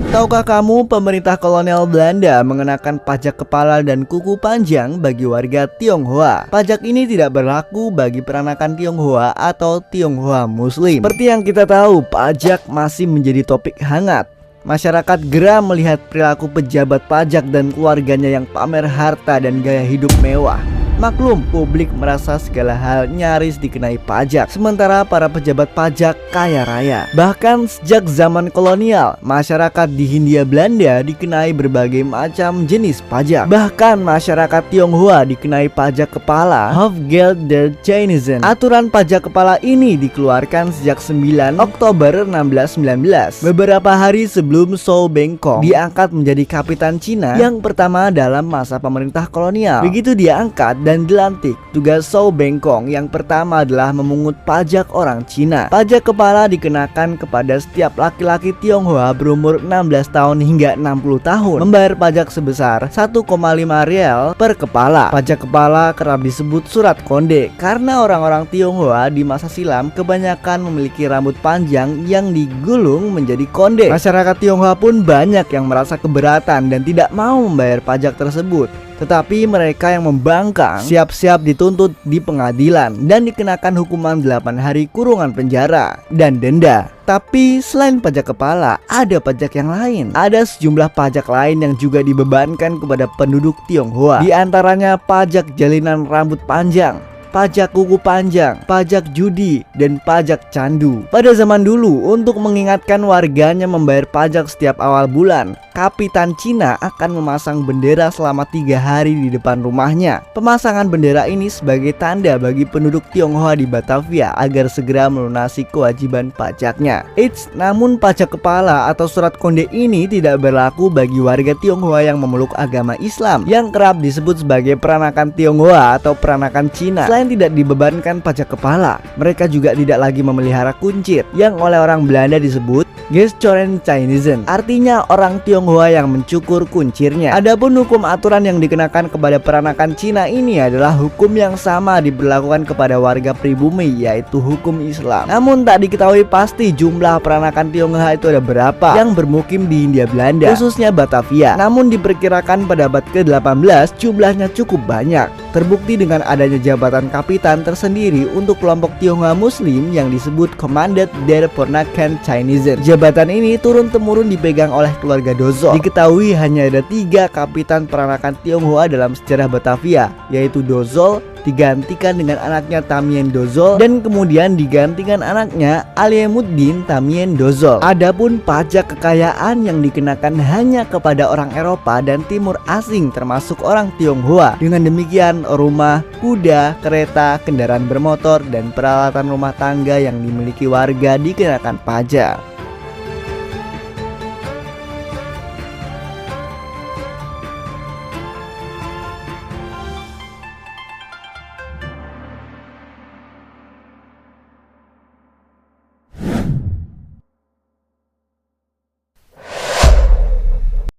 Tahukah kamu pemerintah kolonial Belanda mengenakan pajak kepala dan kuku panjang bagi warga Tionghoa? Pajak ini tidak berlaku bagi peranakan Tionghoa atau Tionghoa Muslim. Seperti yang kita tahu, pajak masih menjadi topik hangat. Masyarakat geram melihat perilaku pejabat pajak dan keluarganya yang pamer harta dan gaya hidup mewah. Maklum, publik merasa segala hal nyaris dikenai pajak, sementara para pejabat pajak kaya raya. Bahkan sejak zaman kolonial, masyarakat di Hindia Belanda dikenai berbagai macam jenis pajak. Bahkan masyarakat Tionghoa dikenai pajak kepala, Hoofdgeld der Chinezen. Aturan pajak kepala ini dikeluarkan sejak 9 Oktober 1619, beberapa hari sebelum Zhou Bengkong diangkat menjadi kapitan Cina yang pertama dalam masa pemerintah kolonial. Begitu diangkat dan dilantik, tugas Zhou Bengkong yang pertama adalah memungut pajak orang Cina. Pajak kepala dikenakan kepada setiap laki-laki Tionghoa berumur 16 tahun hingga 60 tahun, membayar pajak sebesar 1,5 rial per kepala. Pajak kepala kerap disebut surat konde karena orang-orang Tionghoa di masa silam kebanyakan memiliki rambut panjang yang digulung menjadi konde. Masyarakat Tionghoa pun banyak yang merasa keberatan dan tidak mau membayar pajak tersebut. Tetapi mereka yang membangkang siap-siap dituntut di pengadilan dan dikenakan hukuman 8 hari kurungan penjara dan denda. Tapi selain pajak kepala, ada pajak yang lain. Ada sejumlah pajak lain yang juga dibebankan kepada penduduk Tionghoa. Di antaranya pajak jalinan rambut panjang, pajak kuku panjang, pajak judi, dan pajak candu. Pada zaman dulu, untuk mengingatkan warganya membayar pajak setiap awal bulan, kapitan Cina akan memasang bendera selama 3 hari di depan rumahnya. Pemasangan bendera ini sebagai tanda bagi penduduk Tionghoa di Batavia agar segera melunasi kewajiban pajaknya. Namun pajak kepala atau surat konde ini tidak berlaku bagi warga Tionghoa yang memeluk agama Islam, yang kerap disebut sebagai peranakan Tionghoa atau peranakan Cina. Selain tidak dibebankan pajak kepala, mereka juga tidak lagi memelihara kuncir yang oleh orang Belanda disebut Gestoren Chinezen, artinya orang Tionghoa yang mencukur kuncirnya. Adapun hukum aturan yang dikenakan kepada peranakan Cina ini adalah hukum yang sama diberlakukan kepada warga pribumi, yaitu hukum Islam. Namun tak diketahui pasti jumlah peranakan Tionghoa itu ada berapa yang bermukim di Hindia Belanda, khususnya Batavia. Namun diperkirakan pada abad ke-18 jumlahnya cukup banyak. Terbukti dengan adanya jabatan kapitan tersendiri untuk kelompok Tionghoa Muslim yang disebut Commandant der Peranakan Chinezen. Jabatan ini turun-temurun dipegang oleh keluarga Dozol. Diketahui hanya ada 3 kapitan peranakan Tionghoa dalam sejarah Batavia, yaitu Dozol digantikan dengan anaknya Tamien Dozol dan kemudian digantikan anaknya Aliemuddin Tamien Dozol. Adapun pajak kekayaan yang dikenakan hanya kepada orang Eropa dan Timur asing termasuk orang Tionghoa. Dengan demikian, rumah, kuda, kereta, kendaraan bermotor dan peralatan rumah tangga yang dimiliki warga dikenakan pajak.